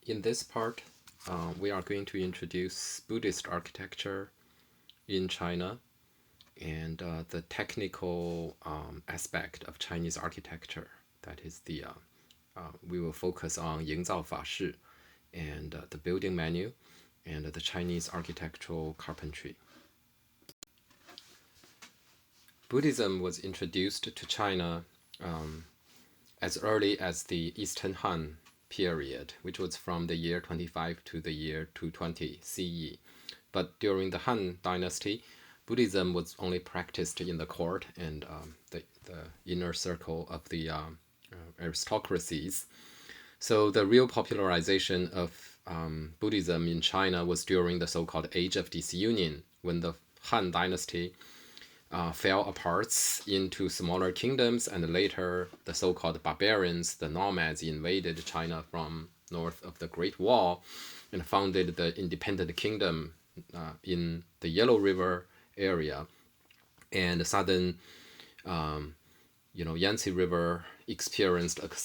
In this part, we are going to introduce Buddhist architecture in China and the technical aspect of Chinese architecture. That is we will focus on 营造法式 and the building menu and the Chinese architectural carpentry. Buddhism was introduced to China as early as the Eastern Han period, which was from the year 25 to the year 220 CE. But during the Han Dynasty, Buddhism was only practiced in the court and the inner circle of the aristocracies. So the real popularization of Buddhism in China was during the so-called Age of Disunion, when the Han Dynasty fell apart into smaller kingdoms, and later the so-called barbarians, the nomads, invaded China from north of the Great Wall and founded the independent kingdom in the Yellow River area. And the southern Yangtze River experienced a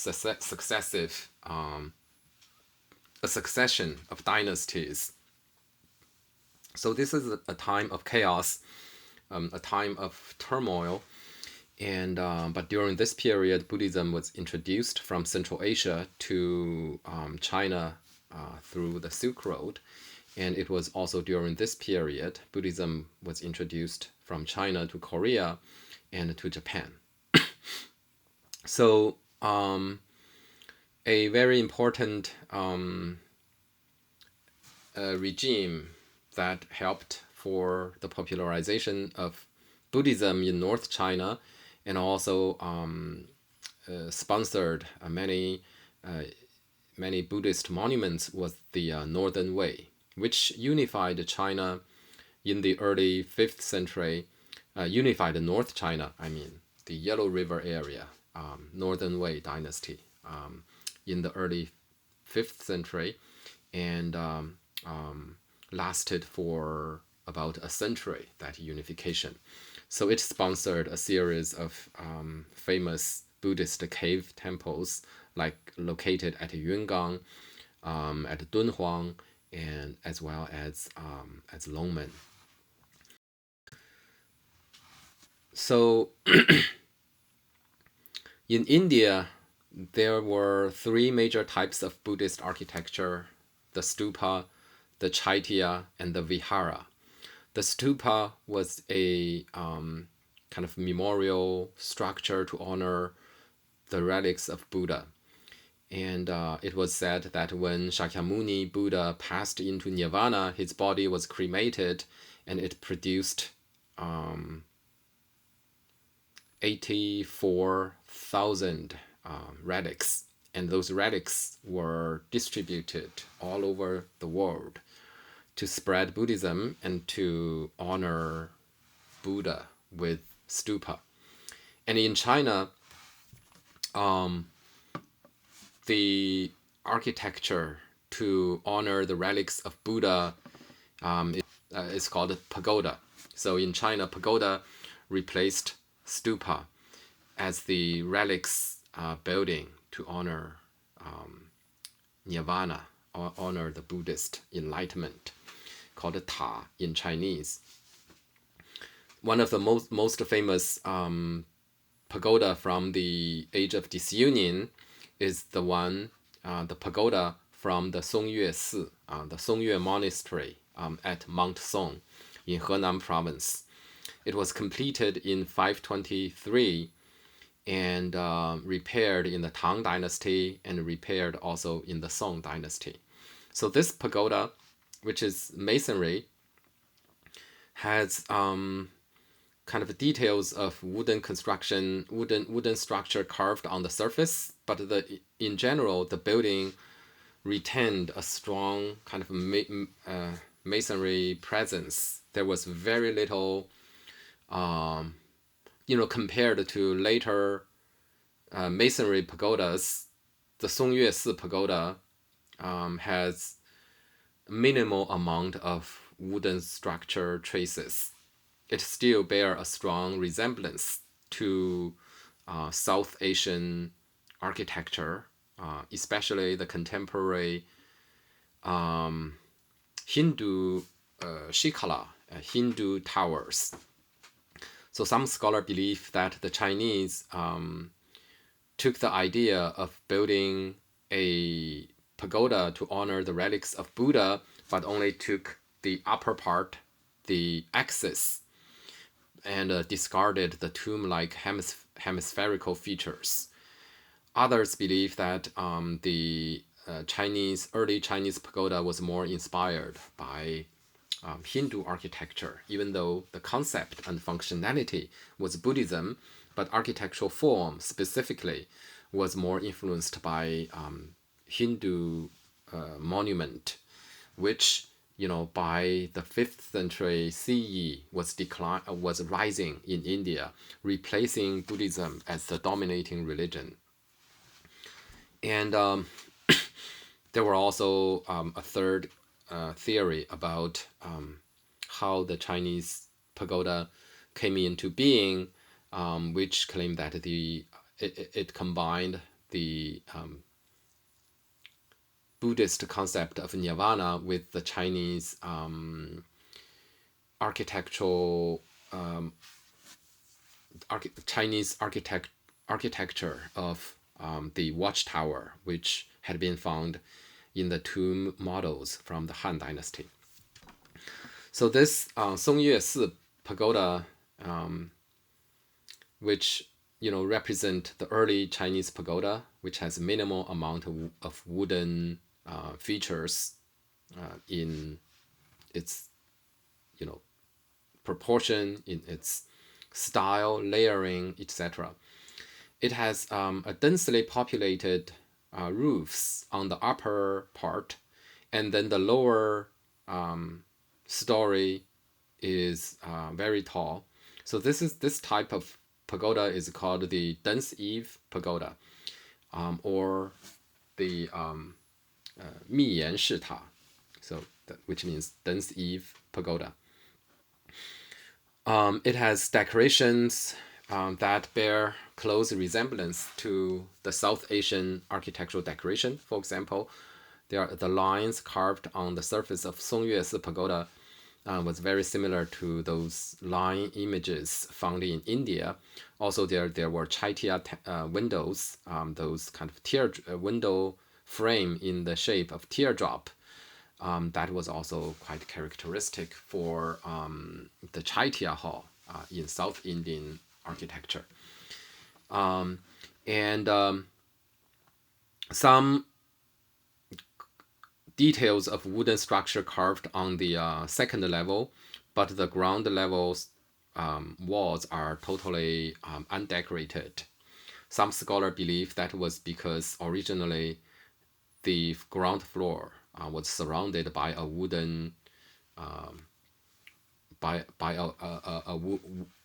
succession of dynasties. So this is a time of chaos, a time of turmoil, and but during this period, Buddhism was introduced from Central Asia to China through the Silk Road, and it was also during this period Buddhism was introduced from China to Korea and to Japan. So a very important regime that helped for the popularization of Buddhism in North China, and also sponsored many Buddhist monuments, was the Northern Way, which unified China in the early 5th century, unified North China, the Yellow River area, Northern Way dynasty in the early 5th century, and lasted for about a century, that unification. So it sponsored a series of famous Buddhist cave temples, like located at Yungang, at Dunhuang, and as well as Longmen. So in India, there were 3 major types of Buddhist architecture: the stupa, the chaitya, and the vihara. The stupa was a kind of memorial structure to honor the relics of Buddha. And it was said that when Shakyamuni Buddha passed into nirvana, his body was cremated, and it produced 84,000 relics. And those relics were distributed all over the world to spread Buddhism and to honor Buddha with stupa. And in China, the architecture to honor the relics of Buddha is called pagoda. So in China, pagoda replaced stupa as the relics building to honor nirvana, or honor the Buddhist enlightenment, called Ta in Chinese. One of the most famous pagoda from the Age of Disunion is the pagoda from the Songyue Si, the Songyue Monastery at Mount Song in Henan province. It was completed in 523 and repaired in the Tang Dynasty and repaired also in the Song Dynasty. So this pagoda, which is masonry, has kind of details of wooden construction, wooden structure carved on the surface, but in general, the building retained a strong kind of masonry presence. There was very little, compared to later masonry pagodas. The Songyue Si Pagoda has minimal amount of wooden structure traces. It still bears a strong resemblance to South Asian architecture, especially the contemporary Hindu shikala, Hindu towers. So some scholars believe that the Chinese took the idea of building a pagoda to honor the relics of Buddha, but only took the upper part, the axis, and discarded the tomb-like hemispherical features. Others believe that the early Chinese pagoda was more inspired by Hindu architecture, even though the concept and functionality was Buddhism, but architectural form specifically was more influenced by Hindu monument, which by the 5th century CE was rising in India, replacing Buddhism as the dominating religion. And there were also a third theory about how the Chinese pagoda came into being, which claimed that it combined the Buddhist concept of nirvana with the Chinese architecture of the watchtower, which had been found in the tomb models from the Han Dynasty. So this Songyue Si pagoda, which represent the early Chinese pagoda, which has minimal amount of wooden features in its proportion, in its style, layering, etc. It has a densely populated roofs on the upper part, and then the lower story is very tall. So this type of pagoda is called the Dense Eve Pagoda, or the Miyan Shita, which means Dense Eve Pagoda. It has decorations that bear close resemblance to the South Asian architectural decoration. For example, the lines carved on the surface of Songyue Si Pagoda was very similar to those line images found in India. Also, there were Chaitia windows, those kind of window frame in the shape of teardrop. That was also quite characteristic for the Chaitia hall in South Indian architecture. Some details of wooden structure carved on the second level, but the ground levels walls are totally undecorated. Some scholars believe that was because originally the ground floor was surrounded by a wooden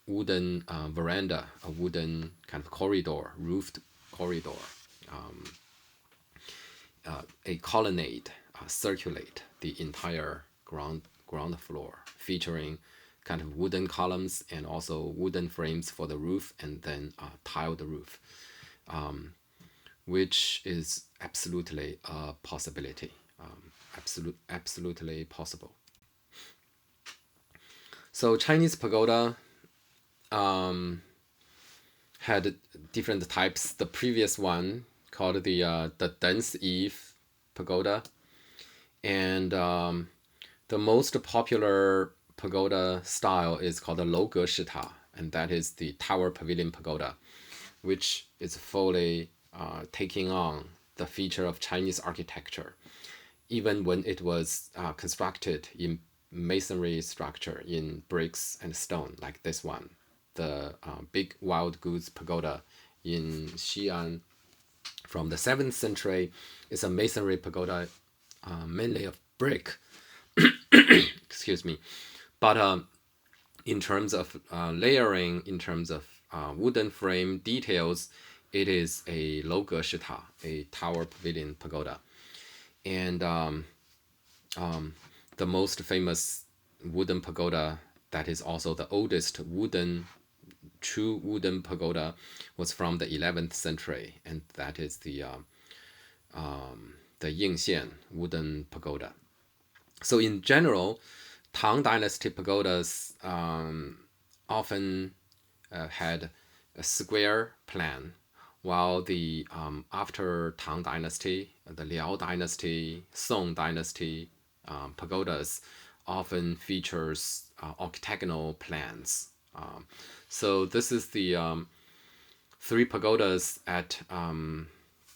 wooden veranda, a wooden kind of corridor, roofed corridor, a colonnade circulate the entire ground floor, featuring kind of wooden columns and also wooden frames for the roof, and then tiled roof, which is absolutely a possibility, absolutely possible. So Chinese pagoda had different types. The previous one called the Dense Eve Pagoda, and the most popular pagoda style is called the Lou Ge Shita, and that is the Tower Pavilion Pagoda, which is fully taking on the feature of Chinese architecture, even when it was constructed in masonry structure in bricks and stone, like this one, the Big Wild Goose Pagoda in Xi'an from the 7th century. Is a masonry pagoda, mainly of brick. Excuse me. But in terms of layering, in terms of wooden frame details, it is a Lou Ge Shita, a Tower Pavilion Pagoda. And the most famous wooden pagoda, that is also the oldest true wooden pagoda, was from the 11th century, and that is the Yingxian wooden pagoda. So in general, Tang Dynasty pagodas often had a square plan, while the after Tang Dynasty, the Liao Dynasty, Song Dynasty pagodas often features octagonal plans. So this is the 3 pagodas at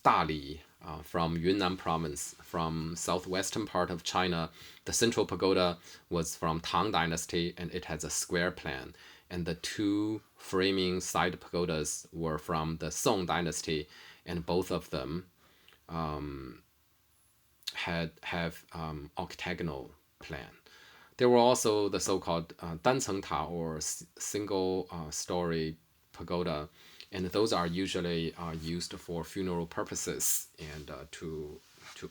Dali from Yunnan province, from southwestern part of China. The central pagoda was from Tang Dynasty, and it has a square plan. And the 2 framing side pagodas were from the Song Dynasty, and both of them have octagonal plan. There were also the so-called Nanchang or single story pagoda, and those are usually used for funeral purposes and to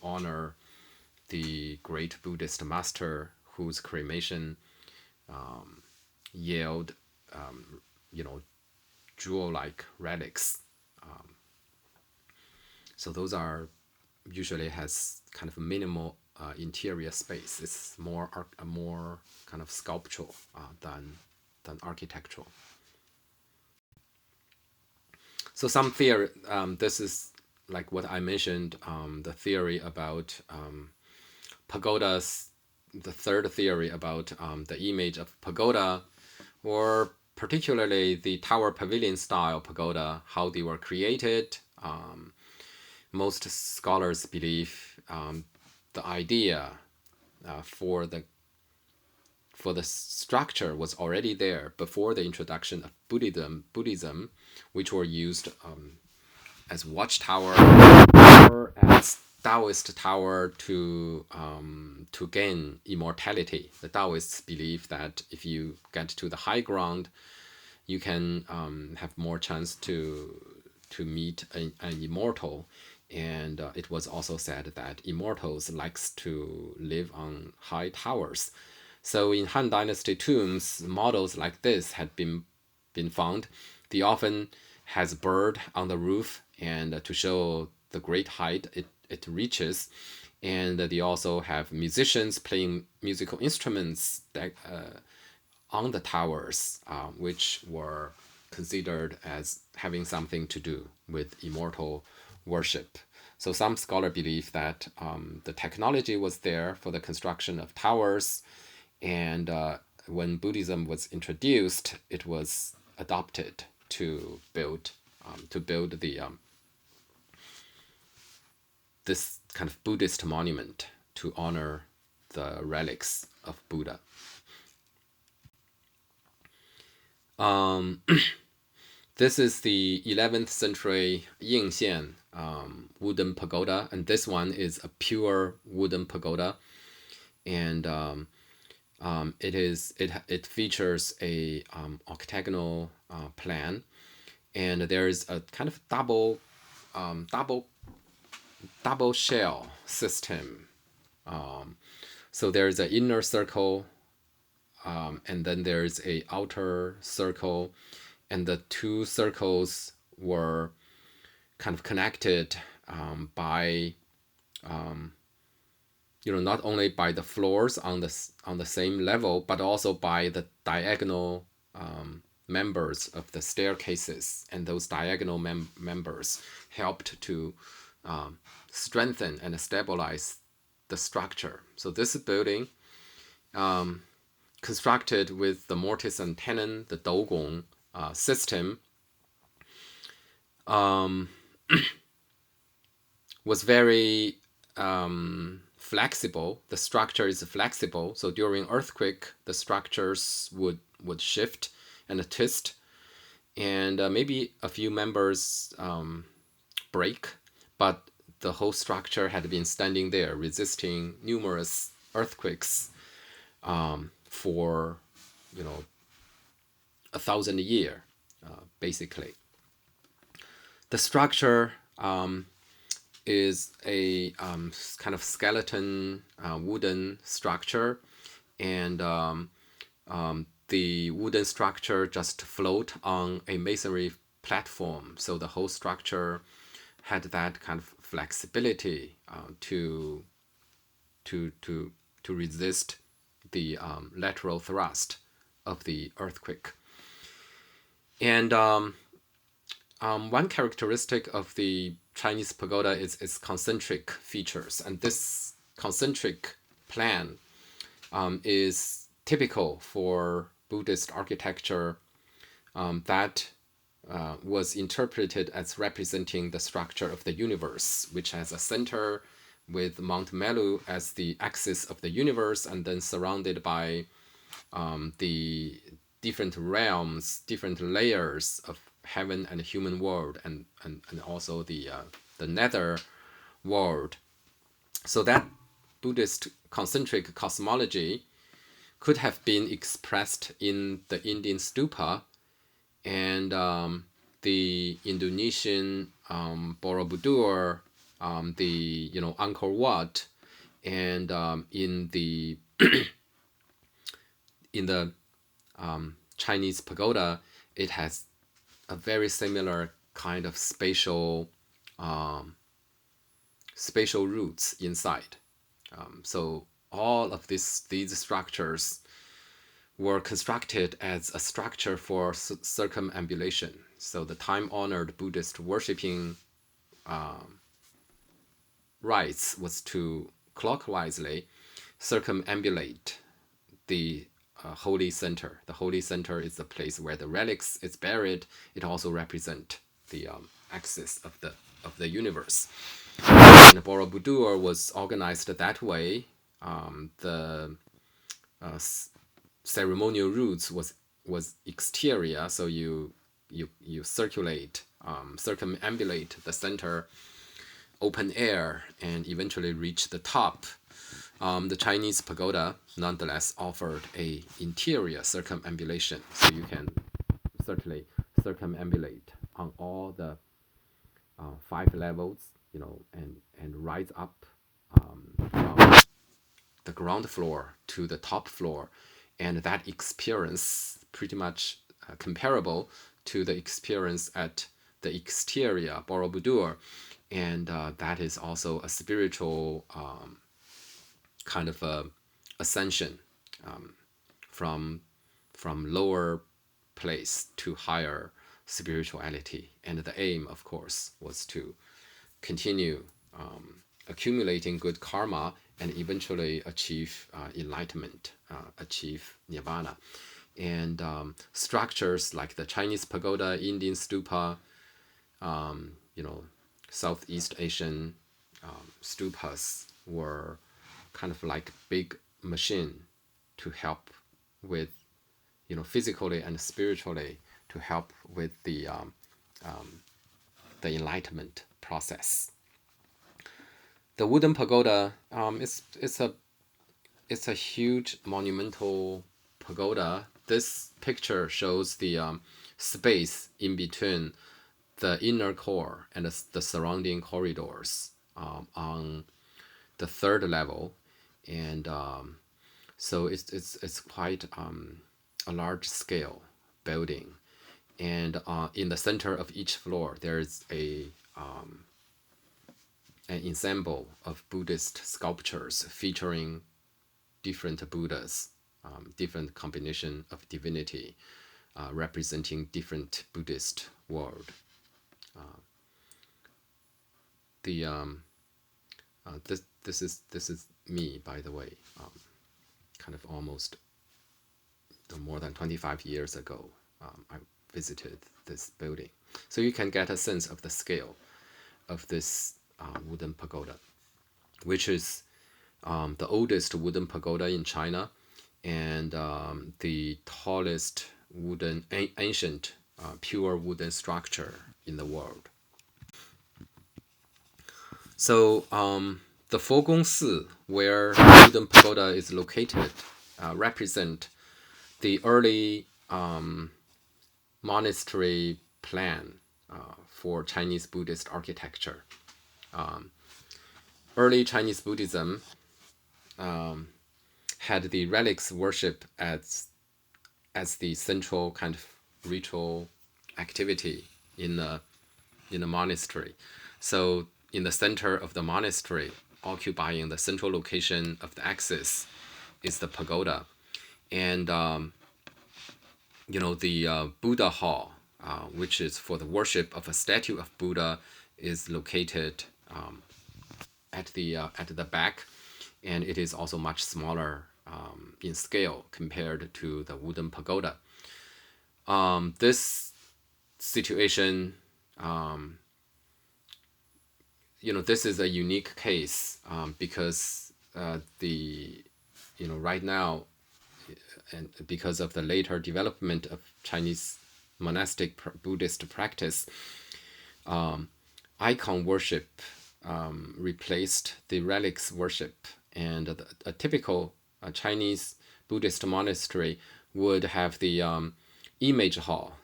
honor the great Buddhist master whose cremation yield jewel-like relics. So those are usually has kind of minimal interior space. It's more kind of sculptural than architectural. So some theory, this is like what I mentioned, the theory about pagodas, the third theory about the image of pagoda, or particularly the tower pavilion style pagoda, how they were created. Most scholars believe the idea for the structure was already there before the introduction of Buddhism, which were used as watchtower or as Taoist tower to gain immortality. The Taoists believe that if you get to the high ground, you can have more chance to meet an immortal. And it was also said that immortals likes to live on high towers. So in Han Dynasty tombs, models like this had been found. They often has a bird on the roof, and to show the great height it reaches. And they also have musicians playing musical instruments that, on the towers, which were considered as having something to do with immortal worship. So some scholars believe that the technology was there for the construction of towers, and when Buddhism was introduced, it was adopted to build the this kind of Buddhist monument to honor the relics of Buddha. This is the 11th century Yingxian wooden pagoda, and this one is a pure wooden pagoda, and it features a octagonal plan, and there is a kind of double shell system. So there's an inner circle, and then there's a outer circle, and the 2 circles were kind of connected by not only by the floors on the same level, but also by the diagonal members of the staircases, and those diagonal members helped to strengthen and stabilize the structure. So this building, constructed with the mortise and tenon, the dougong system, was very flexible. The structure is flexible, so during earthquake, the structures would shift and twist, and maybe a few members break, but the whole structure had been standing there, resisting numerous earthquakes for 1,000 years, basically. The structure is a kind of skeleton wooden structure, and the wooden structure just float on a masonry platform. So the whole structure had that kind of flexibility to resist the lateral thrust of the earthquake. And one characteristic of the Chinese pagoda is its concentric features, and this concentric plan is typical for Buddhist architecture that was interpreted as representing the structure of the universe, which has a center with Mount Melu as the axis of the universe, and then surrounded by the different realms, different layers of heaven and human world, and also the nether world. So that Buddhist concentric cosmology could have been expressed in the Indian stupa and the Indonesian Borobudur, the Angkor Wat, and in the in the Chinese pagoda, it has a very similar kind of spatial roots inside. So all of these structures were constructed as a structure for circumambulation. So the time-honored Buddhist worshipping rites was to clockwise circumambulate the holy center. The holy center is the place where the relics is buried. It also represents the axis of the universe. And Borobudur was organized that way. The ceremonial roots was exterior, so you circulate, circumambulate the center, open air, and eventually reach the top. The Chinese pagoda nonetheless offered a interior circumambulation, so you can certainly circumambulate on all the 5 levels, and rise up from the ground floor to the top floor, and that experience pretty much comparable to the experience at the exterior Borobudur, and that is also a spiritual kind of ascension from lower place to higher spirituality. And the aim, of course, was to continue accumulating good karma and eventually achieve enlightenment, achieve nirvana. And structures like the Chinese pagoda, Indian stupa, Southeast Asian stupas were kind of like big machine to help with, physically and spiritually, to help with the enlightenment process. The wooden pagoda, it's a huge monumental pagoda. This picture shows the space in between the inner core and the surrounding corridors on the 3rd level, and so it's quite a large scale building. And in the center of each floor, there's an ensemble of Buddhist sculptures featuring different Buddhas, different combination of divinity, representing different Buddhist world. This is me, by the way, kind of almost more than 25 years ago. I visited this building, so you can get a sense of the scale of this wooden pagoda, which is the oldest wooden pagoda in China, and the tallest ancient pure wooden structure in the world. So the Fogongsi, where the wooden pagoda is located, represent the early monastery plan for Chinese Buddhist architecture. Early Chinese Buddhism had the relics worship as the central kind of ritual activity in a monastery. So in the center of the monastery, occupying the central location of the axis, is the pagoda. And the Buddha hall, which is for the worship of a statue of Buddha, is located at the back, and it is also much smaller in scale compared to the wooden pagoda. This situation, this is a unique case because right now, and because of the later development of Chinese monastic Buddhist practice, icon worship replaced the relics worship, and a typical Chinese Buddhist monastery would have the image hall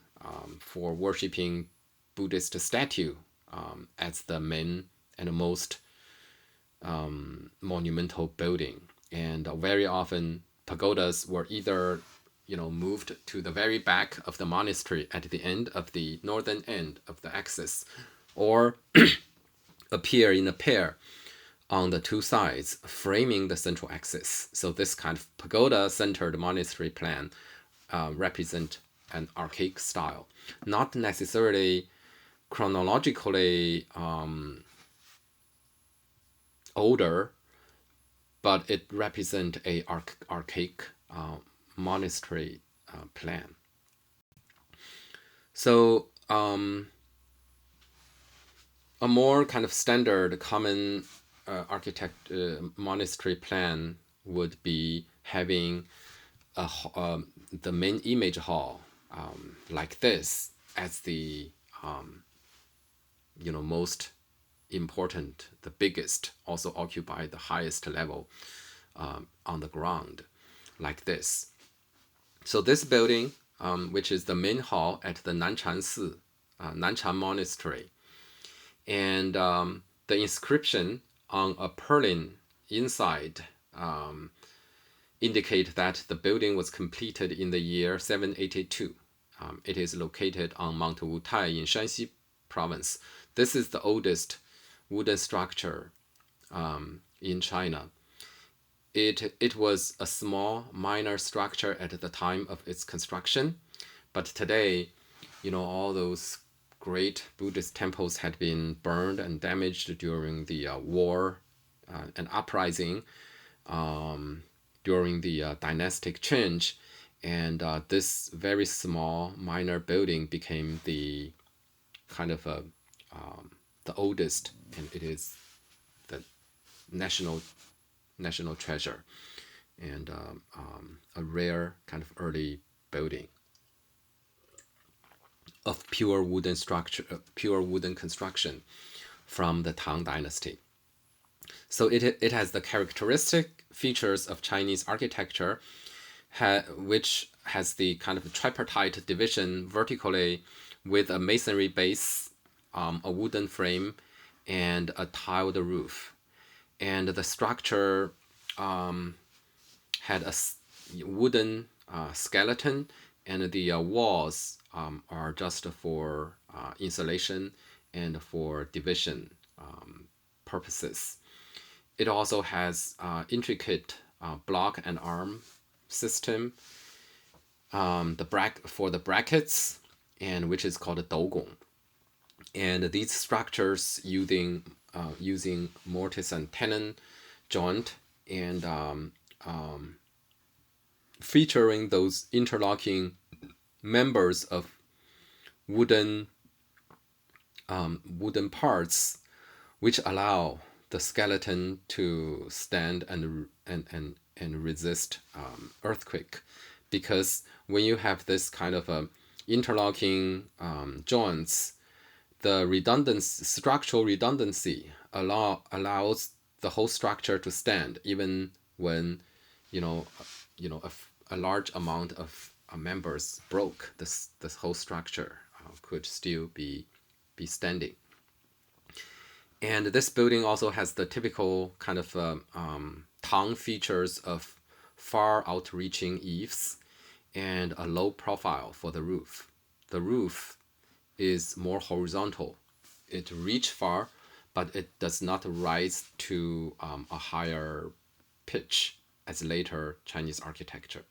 for worshiping Buddhist statue as the main and most monumental building. And very often pagodas were either moved to the very back of the monastery at the end of the northern end of the axis, or appear in a pair on the two sides, framing the central axis. So this kind of pagoda-centered monastery plan represent an archaic style, not necessarily chronologically older, but it represents a archaic monastery plan. So a more kind of standard common monastery plan would be having the main image hall like this as the most important, the biggest, also occupy the highest level on the ground, like this. So this building, which is the main hall at the Nanchan Monastery, and the inscription on a purlin inside indicate that the building was completed in the year 782. It is located on Mount Wutai in Shanxi province. This is the oldest wooden structure in China. It was a small minor structure at the time of its construction, but today, all those great Buddhist temples had been burned and damaged during the war and uprising during the dynastic change, and this very small minor building became the kind of the oldest, and it is the national treasure, and a rare kind of early building of pure wooden construction from the Tang Dynasty. So it has the characteristic features of Chinese architecture, which has the kind of tripartite division vertically with a masonry base, a wooden frame, and a tiled roof. And the structure had a wooden skeleton, and the walls are just for insulation and for division purposes. It also has intricate block and arm system for the brackets, and which is called a dougong. And these structures using mortise and tenon joint, and featuring those interlocking members of wooden parts, which allow the skeleton to stand and resist earthquake. Because when you have this kind of interlocking joints, the structural redundancy allows the whole structure to stand, even when a large amount of members broke. This whole structure could still be standing. And this building also has the typical kind of Tang features of far outreaching eaves and a low profile for the roof. The roof is more horizontal. It reaches far, but it does not rise to a higher pitch as later Chinese architecture.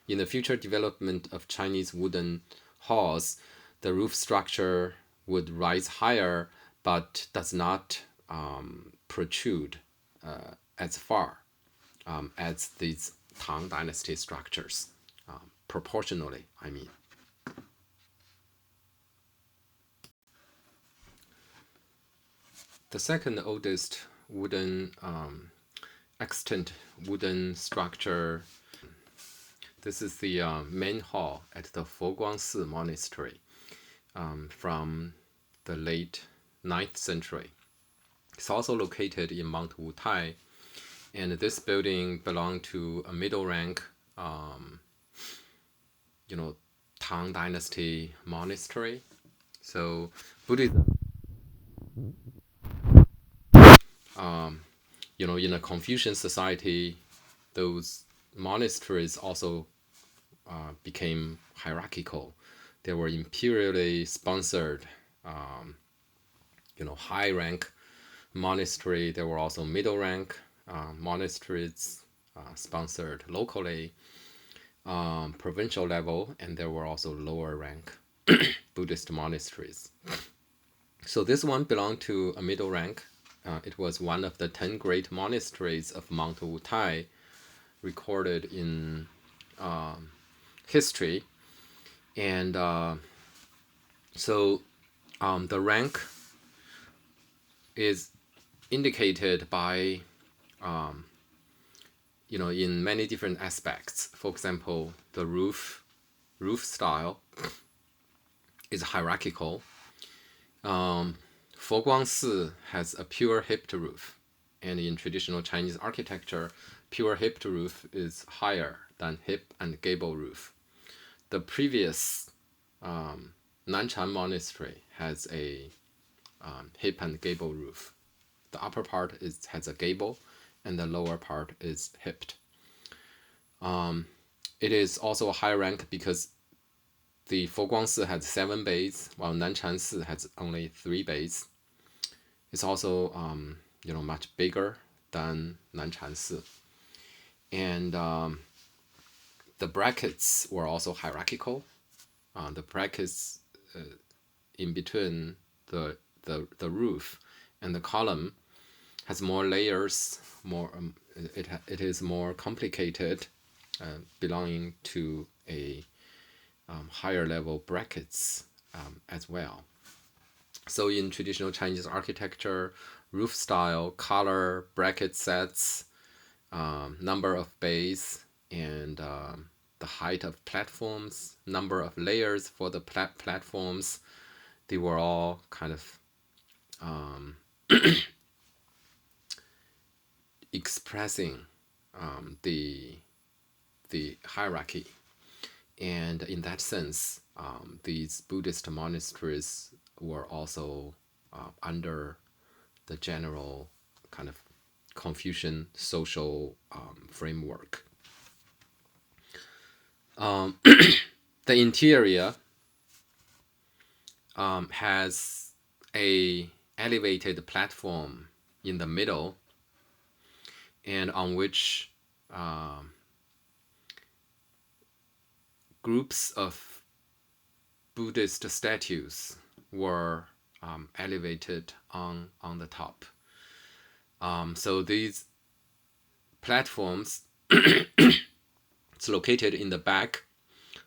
In the future development of Chinese wooden halls, the roof structure would rise higher, but does not protrude as far as these Tang Dynasty structures, proportionally, I mean. The second oldest wooden, extant wooden structure, this is the main hall at the Foguangsi Monastery from the late 9th century. It's also located in Mount Wutai, and this building belonged to a middle rank, Tang Dynasty monastery. So Buddhism, in a Confucian society, those monasteries also became hierarchical. They were imperially sponsored, high rank monastery. There were also middle rank monasteries sponsored locally, provincial level, and there were also lower rank Buddhist monasteries. So this one belonged to a middle rank. It was one of the 10 great monasteries of Mount Wutai recorded in history. And so the rank is indicated by, in many different aspects. For example, the roof style is hierarchical. Foguangsi has a pure hipped roof, and in traditional Chinese architecture, pure hipped roof is higher than hip and gable roof. The previous Nanchan monastery has a hip and gable roof. The upper part has a gable, and the lower part is hipped. It is also a high rank because the Foguangsi has 7 bays, while Nanchan has only 3 bays. It's also much bigger than Nanchan. And the brackets were also hierarchical. The brackets in between the roof and the column has more layers. It is more complicated, belonging to a higher level brackets as well. So in traditional Chinese architecture, roof style, color, bracket sets, number of bays, and the height of platforms, number of layers for the platforms, they were all kind of expressing the hierarchy. And in that sense, these Buddhist monasteries were also under the general kind of Confucian social framework. The interior has a elevated platform in the middle, and on which groups of Buddhist statues were elevated on the top. So these platforms, it's located in the back,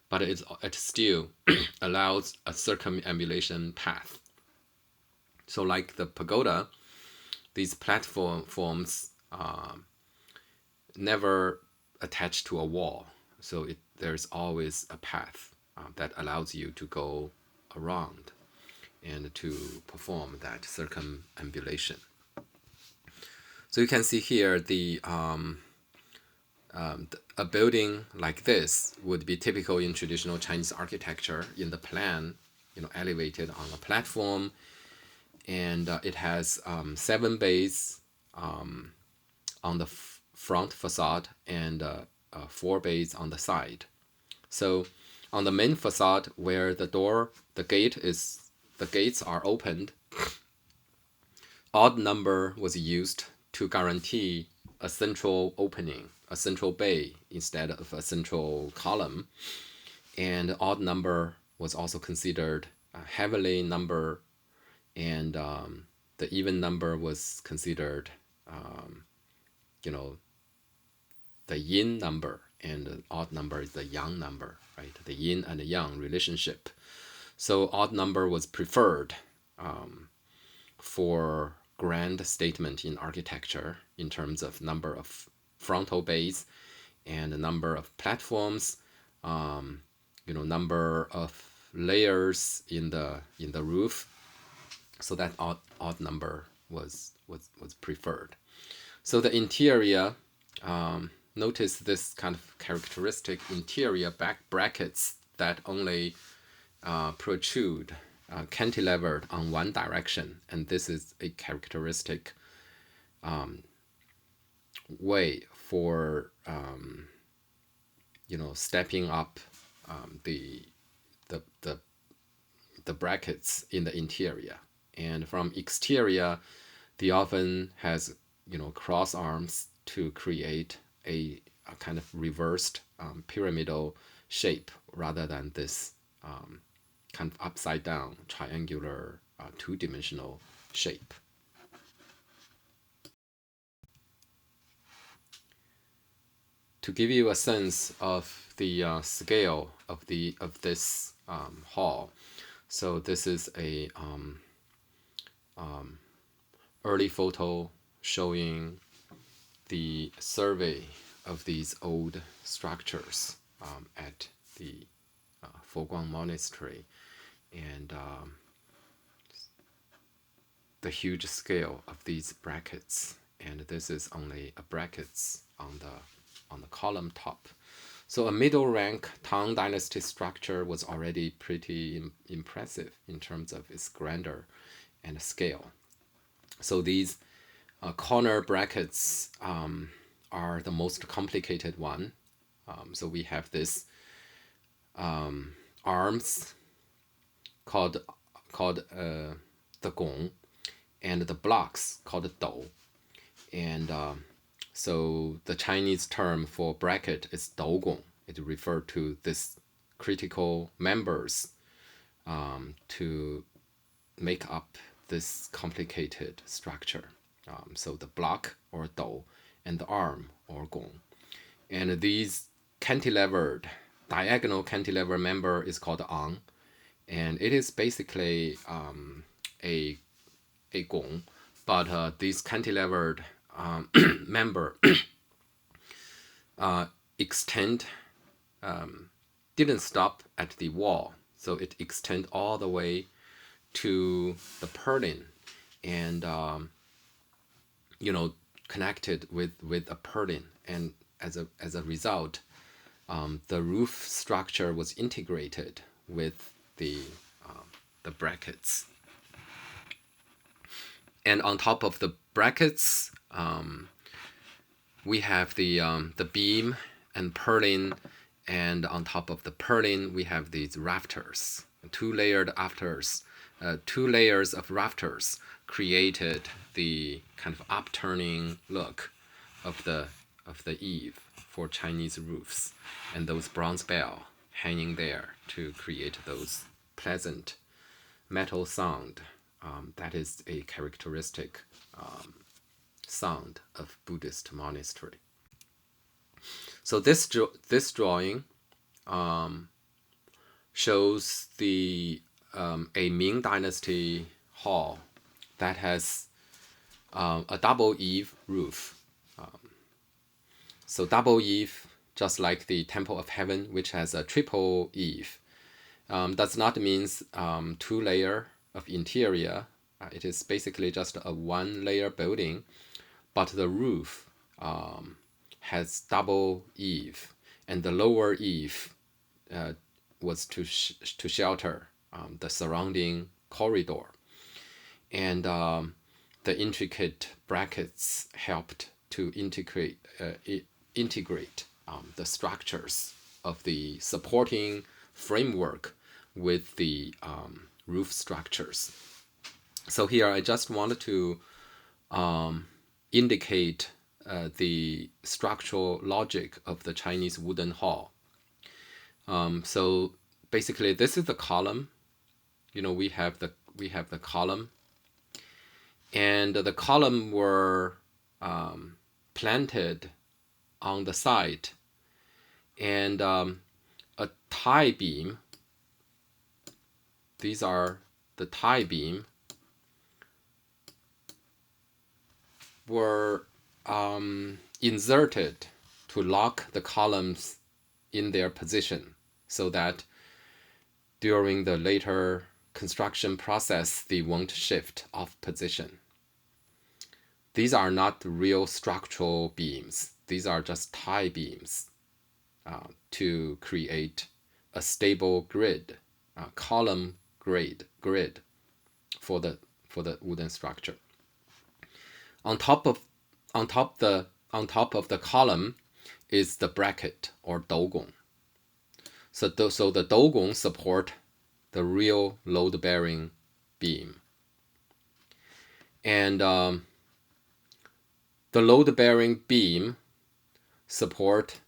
but it still allows a circumambulation path. So like the pagoda, these platforms never attached to a wall. So there's always a path that allows you to go around and to perform that circumambulation. So you can see here a building like this would be typical in traditional Chinese architecture in the plan, elevated on a platform, and it has 7 bays on the front facade and 4 bays on the side. So on the main facade, where the gates are opened, odd number was used to guarantee a central opening, a central bay instead of a central column. And odd number was also considered a heavenly number, and the even number was considered, the yin number, and the odd number is the yang number, right? The yin and the yang relationship. So odd number was preferred for grand statement in architecture in terms of number of frontal bays and the number of platforms, number of layers in the roof. So that odd number was preferred. So the interior, notice this kind of characteristic interior back brackets that only protrude, cantilevered on one direction, and this is a characteristic way for stepping up the brackets in the interior. And from exterior, the oven has cross arms to create a kind of reversed pyramidal shape rather than this kind of upside down triangular two-dimensional shape. To give you a sense of the scale of this hall, so this is a early photo showing the survey of these old structures at the Foguang Monastery, and the huge scale of these brackets. And this is only a brackets on the column top. So a middle rank Tang Dynasty structure was already pretty impressive in terms of its grandeur and scale. So these corner brackets are the most complicated one. So we have this arms called the gong, and the blocks called dou. And so the Chinese term for bracket is dou gong. It refers to this critical members to make up this complicated structure. So the block or dou and the arm or gong. And these cantilevered, diagonal cantilever member is called ang. And it is basically a gong, but this cantilevered member didn't stop at the wall, so it extend all the way to the purlin, and connected with a purlin, and as a result, the roof structure was integrated with the brackets. And on top of the brackets, we have the beam and purlin, and on top of the purlin, we have these rafters, two layers of rafters created the kind of upturning look of the eave for Chinese roofs, and those bronze bell hanging there to create those pleasant metal sound. That is a characteristic sound of Buddhist monastery. So this drawing shows a Ming Dynasty hall that has a double eave roof. So double eave, just like the Temple of Heaven, which has a triple eave, does not mean two layer of interior. It is basically just a one layer building, but the roof has double eave, and the lower eave was to shelter the surrounding corridor, and the intricate brackets helped to integrate the structures of the supporting framework with the roof structures. So here I just wanted to indicate the structural logic of the Chinese wooden hall. So basically, this is the column. We have the column, and the column were planted on the side, and a tie beam. These are the tie beam were inserted to lock the columns in their position, so that during the later construction process they won't shift off position. These are not real structural beams. These are just tie beams to create a stable grid, column grid for the wooden structure. On top of the column is the bracket or dougong. So the dougong support the real load-bearing beam, and the load-bearing beam support.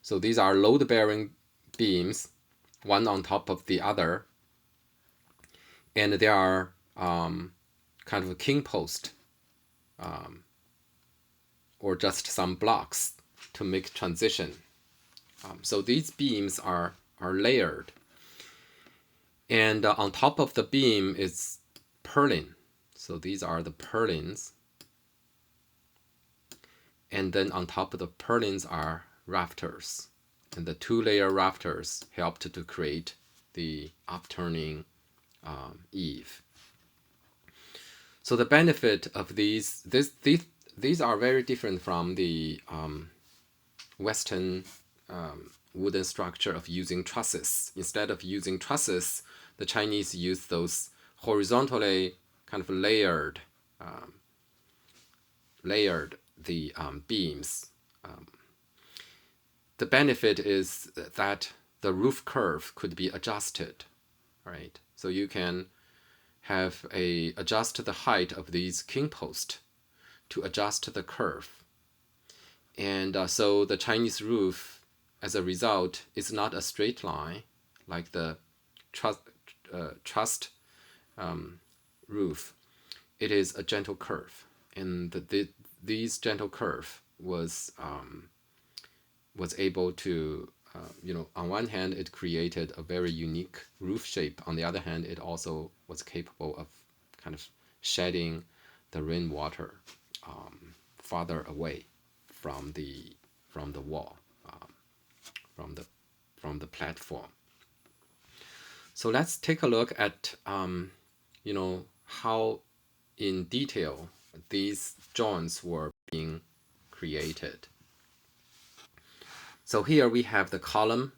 So these are load-bearing beams, one on top of the other, and they are kind of a king post, or just some blocks to make transition. So these beams are layered, and on top of the beam is purlin. So these are the purlins, and then on top of the purlins are rafters, and the two-layer rafters helped to create the upturning eave. So the benefit of these are very different from the Western wooden structure of using trusses. Instead of using trusses, the Chinese use those horizontally kind of layered the beams. The benefit is that the roof curve could be adjusted, right? So you can adjust the height of these king posts to adjust the curve. And so the Chinese roof, as a result, is not a straight line like the trussed roof. It is a gentle curve, and these gentle curve was able to, on one hand, it created a very unique roof shape. On the other hand, it also was capable of kind of shedding the rainwater farther away from the wall, from the platform. So let's take a look at how in detail these joints were being created. So here we have the column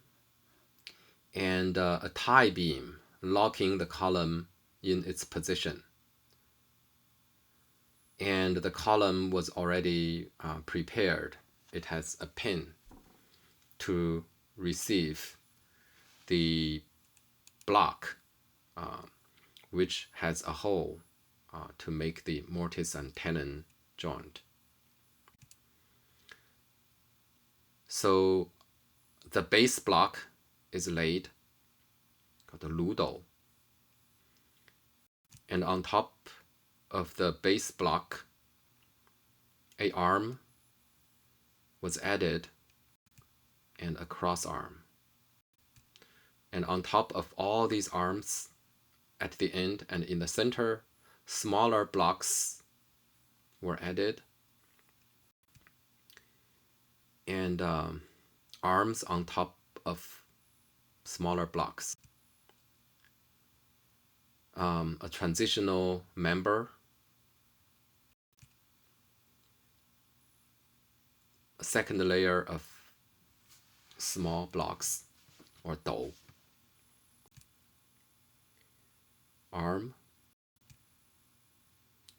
and a tie beam locking the column in its position. And the column was already prepared. It has a pin to receive the block, which has a hole to make the mortise and tenon joint. So the base block is laid, called the ludou. And on top of the base block, a arm was added and a cross arm. And on top of all these arms, at the end and in the center, smaller blocks were added, and arms on top of smaller blocks. A transitional member, a second layer of small blocks or dou, arm,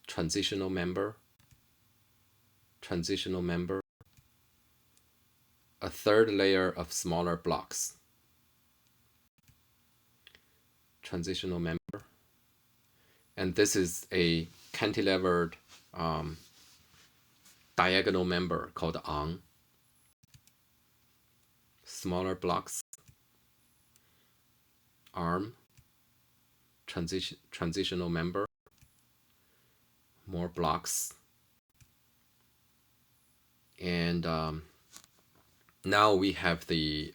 transitional member, a third layer of smaller blocks, transitional member, and this is a cantilevered diagonal member called on, smaller blocks, arm, transitional member, more blocks, and now we have the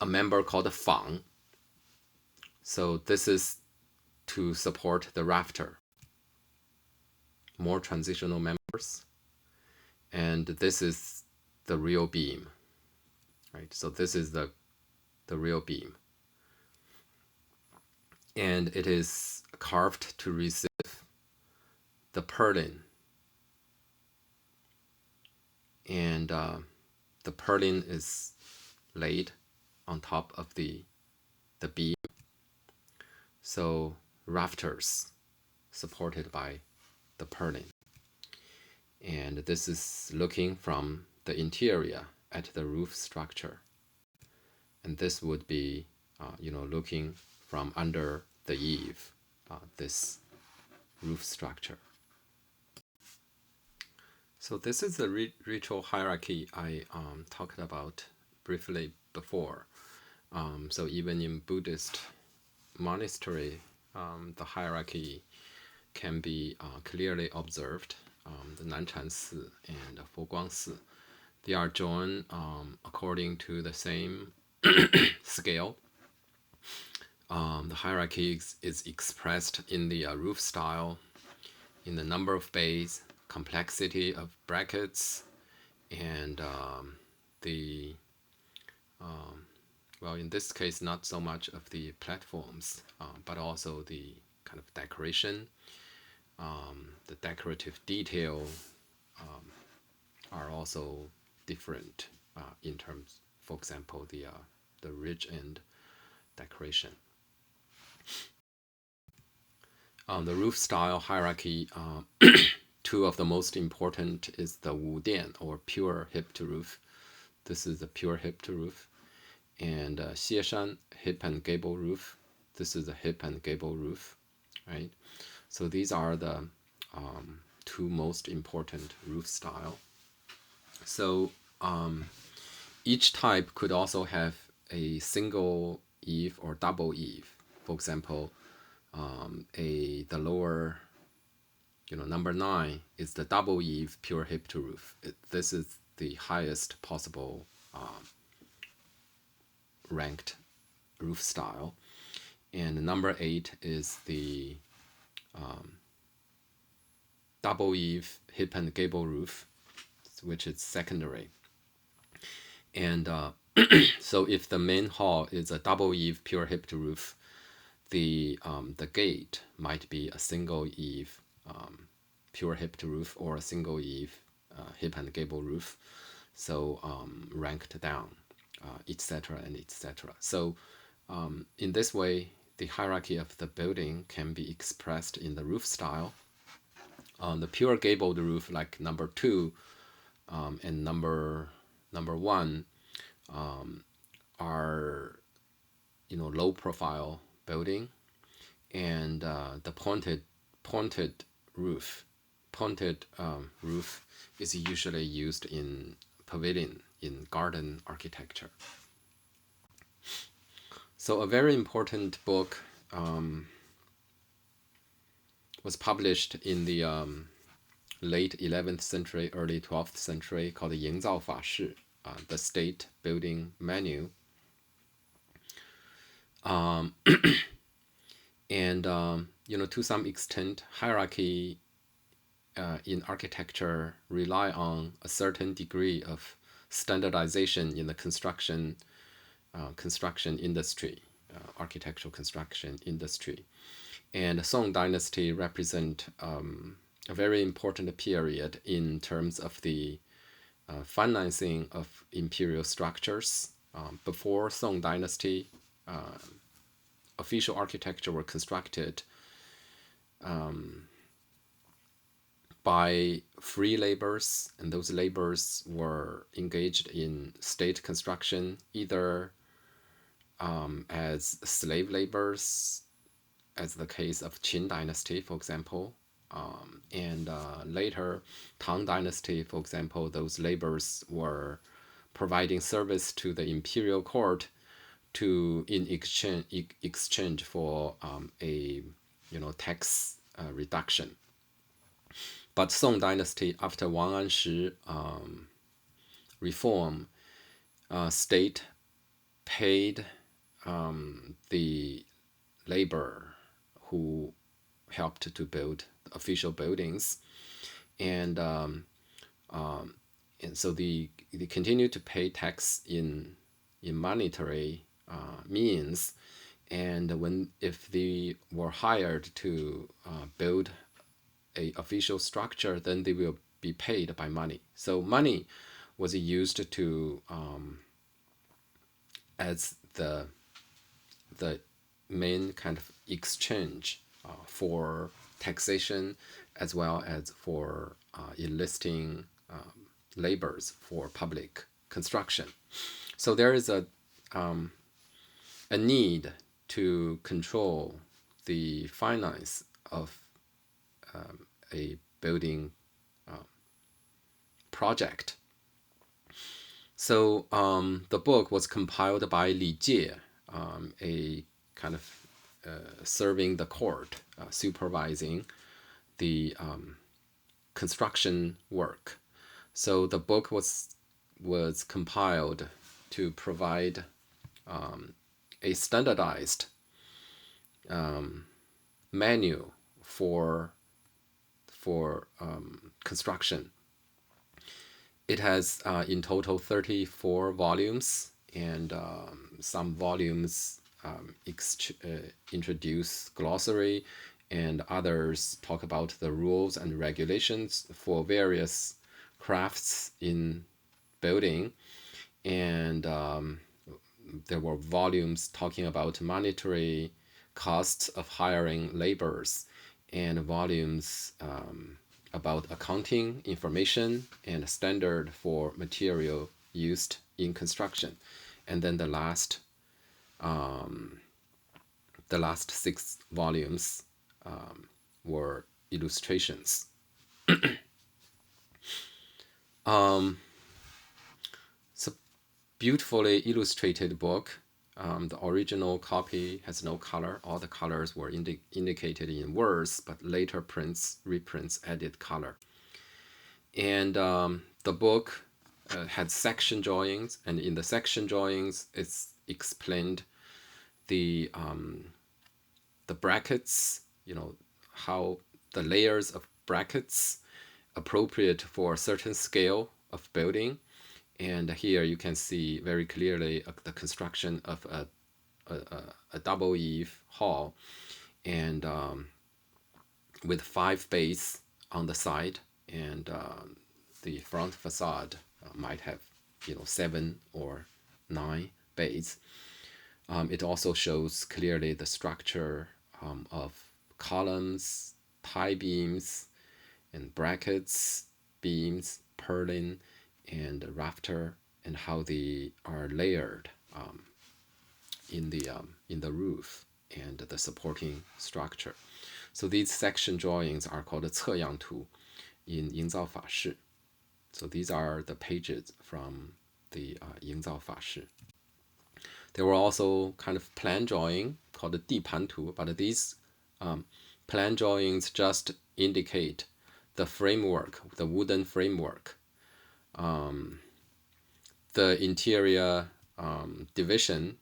a member called fang. So this is to support the rafter. More transitional members, and this is the real beam, right? So this is the real beam, and it is carved to receive the purlin, and the purlin is laid on top of the beam, so rafters supported by the purlin. And this is looking from the interior at the roof structure, and this would be looking from under the eave, this roof structure. So this is the ritual hierarchy I talked about briefly before. So even in Buddhist monastery, the hierarchy can be clearly observed. The Nanchan and Foguang, they are joined according to the same scale. The hierarchy is expressed in the roof style, in the number of bays, complexity of brackets, and well, in this case, not so much of the platforms, but also the kind of decoration, the decorative detail are also different in terms, for example, the ridge and decoration. The roof style hierarchy, two of the most important is the Wu Dian, or pure hipped roof. This is the pure hipped roof. And Shuishan, hip and gable roof. This is a hip and gable roof, right? So these are the two most important roof style. So each type could also have a single eave or double eave. For example, the lower, number 9 is the double eave pure hipped roof. This is the highest possible ranked roof style. And number 8 is the double eave hip and gable roof, which is secondary. And so if the main hall is a double eave pure hipped roof, the gate might be a single eave pure hipped roof or a single eave hip and gable roof, so ranked down, etc. and etc. So in this way, the hierarchy of the building can be expressed in the roof style. The pure gabled roof, like number 2 and number 1, are low profile building, and the pointed roof is usually used in pavilion, in garden architecture. So a very important book was published in the late 11th century, early 12th century, called 营造法式, the State Building Manual. And to some extent, hierarchy in architecture rely on a certain degree of standardization in the construction industry, architectural construction industry. And the Song Dynasty represent a very important period in terms of the financing of imperial structures. Before Song Dynasty, official architecture were constructed by free laborers, and those laborers were engaged in state construction, either as slave laborers as the case of Qing Dynasty, for example, and later Tang Dynasty, for example, those laborers were providing service to the imperial court in exchange for a tax reduction. But Song Dynasty, after Wang Anshi reform, state paid the labor who helped to build official buildings, and so they continued to pay tax in monetary means, and if they were hired to build a official structure, then they will be paid by money. So money was used to as the main kind of exchange for taxation, as well as for enlisting laborers for public construction. So there is a need to control the finance of a building project. So the book was compiled by Li Jie, a kind of serving the court, supervising the construction work. So the book was compiled to provide a standardized manual for construction. It has in total 34 volumes, and some volumes introduce glossary, and others talk about the rules and regulations for various crafts in building. And there were volumes talking about monetary costs of hiring laborers, and volumes about accounting information and standard for material used in construction. And then the last 6 volumes were illustrations. It's a beautifully illustrated book. The original copy has no color. All the colors were indicated in words, but later reprints added color. And the book had section drawings, and in the section drawings, it's explained the brackets, how the layers of brackets appropriate for a certain scale of building. And here you can see very clearly the construction of a double eave hall, and with 5 bays on the side, and the front facade might have 7 or 9 bays. It also shows clearly the structure of columns, tie beams, and brackets, beams, purlin, and rafter, and how they are layered in the roof and the supporting structure. So these section drawings are called 测样图 in 营造法式. So these are the pages from the 营造法式. There were also kind of plan drawing called 地盘图, but these plan drawings just indicate the framework, the wooden framework. The interior division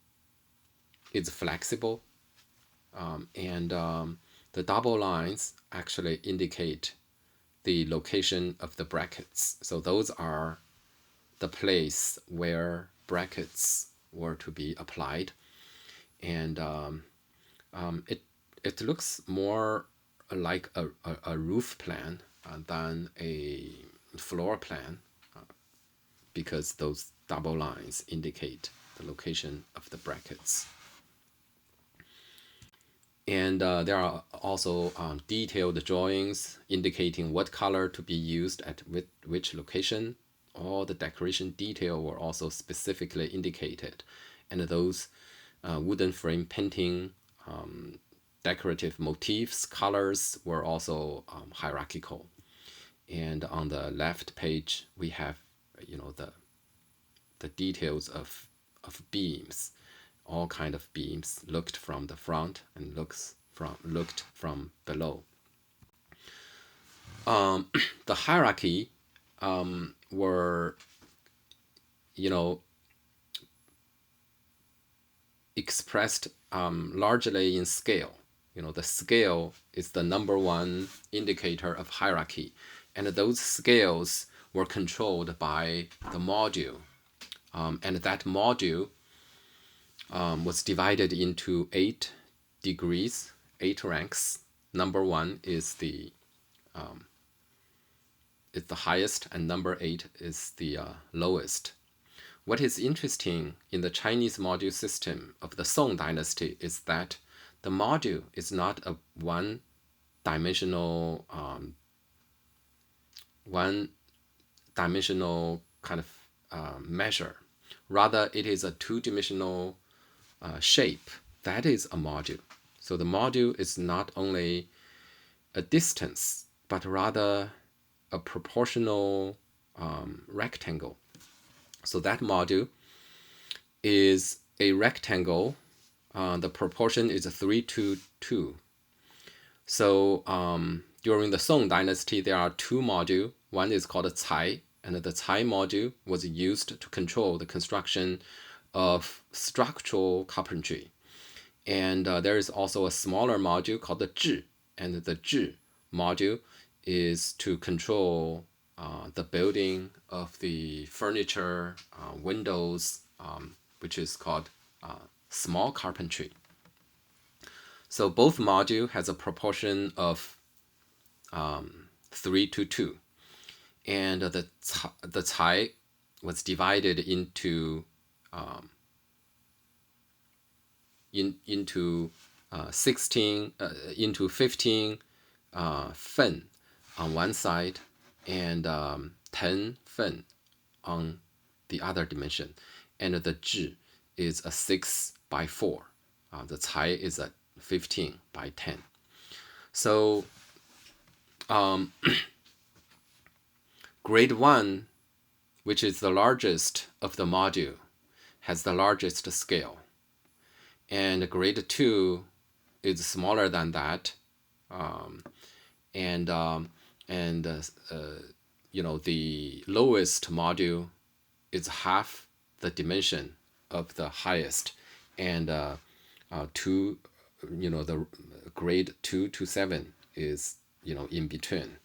is flexible, and the double lines actually indicate the location of the brackets. So those are the place where brackets were to be applied, and it looks more like a roof plan than a floor plan, because those double lines indicate the location of the brackets. And there are also detailed drawings indicating what color to be used at which location. All the decoration detail were also specifically indicated, and those wooden frame painting decorative motifs, colors were also hierarchical. And on the left page, we have, the details of beams, all kind of beams looked from the front and looked from below. The hierarchy were, expressed largely in scale. The scale is the number one indicator of hierarchy, and those scales were controlled by the module, and that module was divided into 8 degrees, 8 ranks. Number 1 is the highest, and number 8 is the lowest. What is interesting in the Chinese module system of the Song Dynasty is that the module is not a one-dimensional kind of measure. Rather, it is a two-dimensional shape. That is a module. So the module is not only a distance, but rather a proportional rectangle. So that module is a rectangle. The proportion is 3:2. So during the Song Dynasty, there are 2 modules. One is called Cai, and the Cai module was used to control the construction of structural carpentry. And there is also a smaller module called the Zhi, and the Zhi module is to control the building of the furniture, windows, which is called small carpentry. So both module has a proportion of 3:2, and the Cai was divided into 15 fen on one side and 10 fen on the other dimension, and the Zhi is a 6x4. The Cai is a 15x10. So grade 1, which is the largest of the module, has the largest scale, and grade 2 is smaller than that, the lowest module is half the dimension of the highest, and the grade 2 to 7 is in between,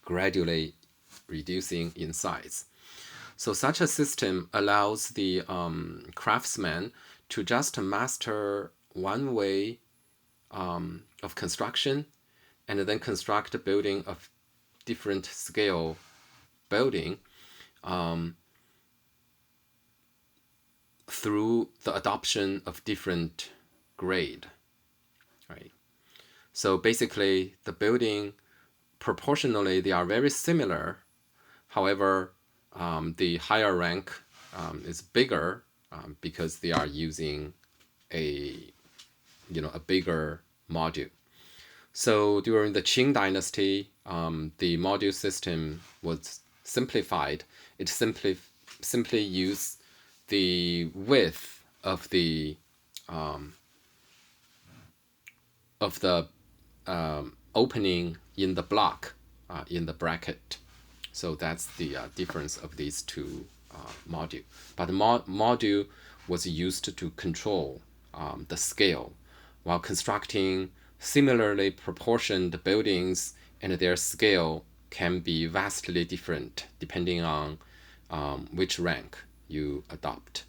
gradually reducing in size. So such a system allows the craftsman to just master one way of construction, and then construct a building of different scale building through the adoption of different grade, right? So basically, the building, proportionally, they are very similar. However, the higher rank is bigger because they are using a bigger module. So during the Qing Dynasty, the module system was simplified. It simply used the width of the opening in the block, in the bracket. So that's the difference of these 2 modules. But the module was used to control the scale, while constructing similarly proportioned buildings, and their scale can be vastly different depending on which rank you adopt.